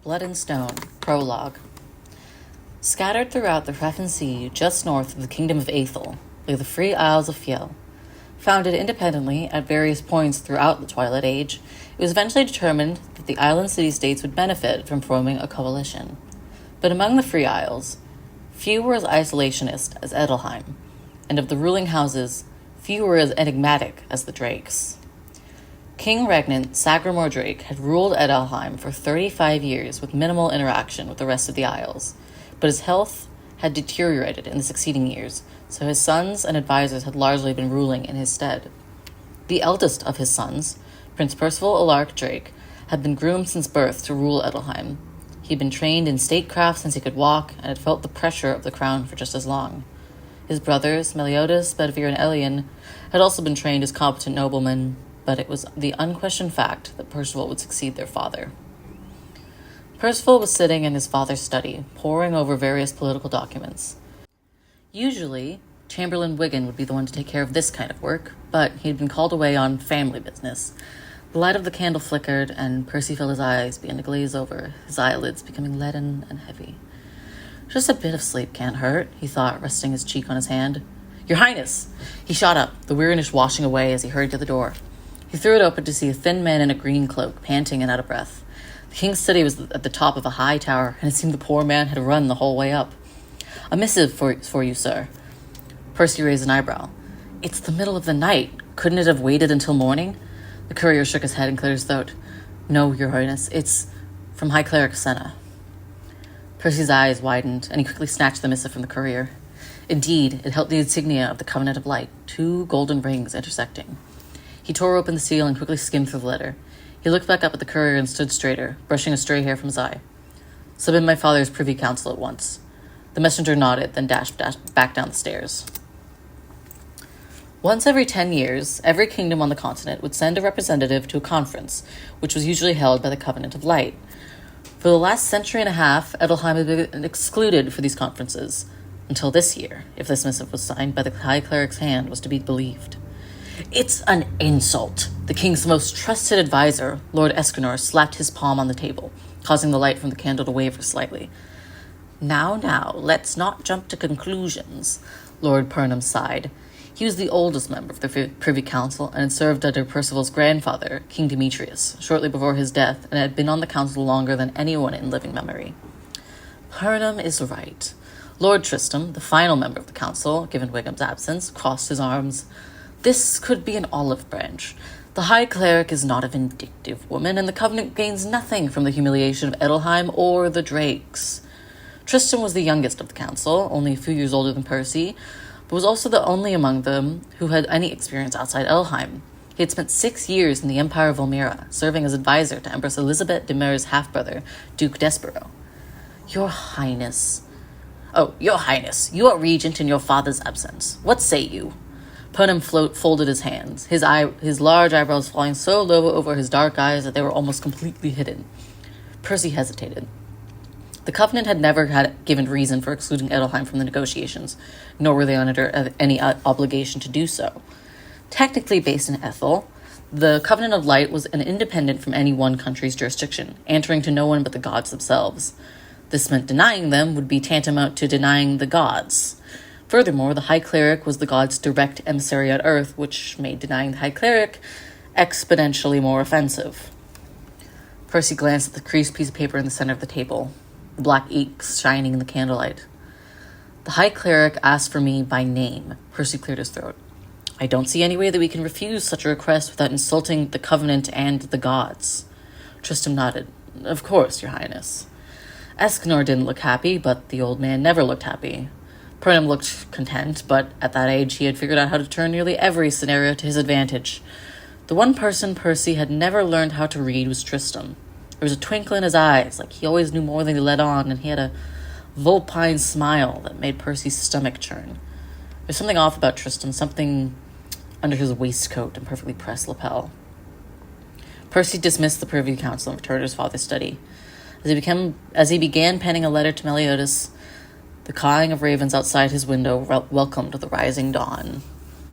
Blood and Stone, Prologue. Scattered throughout the Hrefn Sea, just north of the Kingdom of Aethel, lay the Free Isles of Fjell. Founded independently at various points throughout the Twilight Age, it was eventually determined that the island city-states would benefit from forming a coalition. But among the Free Isles, few were as isolationist as Edelheim, and of the ruling houses, few were as enigmatic as the Drakes. King Regnant Sagramor Drake had ruled Edelheim for 35 years with minimal interaction with the rest of the Isles, but his health had deteriorated in the succeeding years, so his sons and advisors had largely been ruling in his stead. The eldest of his sons, Prince Percival Alarc Drake, had been groomed since birth to rule Edelheim. He had been trained in statecraft since he could walk, and had felt the pressure of the crown for just as long. His brothers, Meliodas, Bedivere, and Elian, had also been trained as competent noblemen, but it was the unquestioned fact that Percival would succeed their father. Percival was sitting in his father's study, poring over various political documents. Usually, Chamberlain Wigan would be the one to take care of this kind of work, but he had been called away on family business. The light of the candle flickered, and Percy felt his eyes begin to glaze over, his eyelids becoming leaden and heavy. Just a bit of sleep can't hurt, he thought, resting his cheek on his hand. Your Highness! He shot up, the weariness washing away as he hurried to the door. He threw it open to see a thin man in a green cloak, panting and out of breath. The king's study was at the top of a high tower, and it seemed the poor man had run the whole way up. A missive for you, sir. Percy raised an eyebrow. It's the middle of the night. Couldn't it have waited until morning? The courier shook his head and cleared his throat. No, Your Highness, it's from High Cleric Senna. Percy's eyes widened, and he quickly snatched the missive from the courier. Indeed, it held the insignia of the Covenant of Light, 2 golden rings intersecting. He tore open the seal and quickly skimmed through the letter. He looked back up at the courier and stood straighter, brushing a stray hair from his eye. Summon my father's privy council at once. The messenger nodded, then dashed back down the stairs. Once every 10 years, every kingdom on the continent would send a representative to a conference, which was usually held by the Covenant of Light. For the last century and a half, Edelheim had been excluded for these conferences, until this year, if this missive was signed by the High Cleric's hand, was to be believed. It's an insult. The king's most trusted advisor, Lord Escanor, slapped his palm on the table, causing the light from the candle to waver slightly. Now, let's not jump to conclusions, Lord Purnham sighed. He was the oldest member of the Privy Council and had served under Percival's grandfather, King Demetrius, shortly before his death, and had been on the council longer than anyone in living memory. Purnham is right. Lord Tristram, the final member of the council, given Wigham's absence, crossed his arms. This could be an olive branch. The High Cleric is not a vindictive woman, and the Covenant gains nothing from the humiliation of Edelheim or the Drakes. Tristram was the youngest of the council, only a few years older than Percy, but was also the only among them who had any experience outside Edelheim. He had spent 6 years in the Empire of Elmira, serving as advisor to Empress Elizabeth de Mere's half-brother, Duke Despero. Your Highness, you are regent in your father's absence. What say you? Purnham folded his hands, his large eyebrows falling so low over his dark eyes that they were almost completely hidden. Percy hesitated. The Covenant had never given reason for excluding Edelheim from the negotiations, nor were they under any obligation to do so. Technically based in Ethel, the Covenant of Light was an independent from any one country's jurisdiction, answering to no one but the gods themselves. This meant denying them would be tantamount to denying the gods. Furthermore, the High Cleric was the god's direct emissary on Earth, which made denying the High Cleric exponentially more offensive. Percy glanced at the creased piece of paper in the center of the table, the black ink shining in the candlelight. The High Cleric asked for me by name. Percy cleared his throat. I don't see any way that we can refuse such a request without insulting the Covenant and the gods. Tristram nodded. Of course, Your Highness. Escanor didn't look happy, but the old man never looked happy. Purnham looked content, but at that age he had figured out how to turn nearly every scenario to his advantage. The one person Percy had never learned how to read was Tristram. There was a twinkle in his eyes, like he always knew more than he let on, and he had a vulpine smile that made Percy's stomach churn. There's something off about Tristram, something under his waistcoat and perfectly pressed lapel. Percy dismissed the Privy Council and returned to his father's study. As he began penning a letter to Meliodas, the cawing of ravens outside his window welcomed the rising dawn.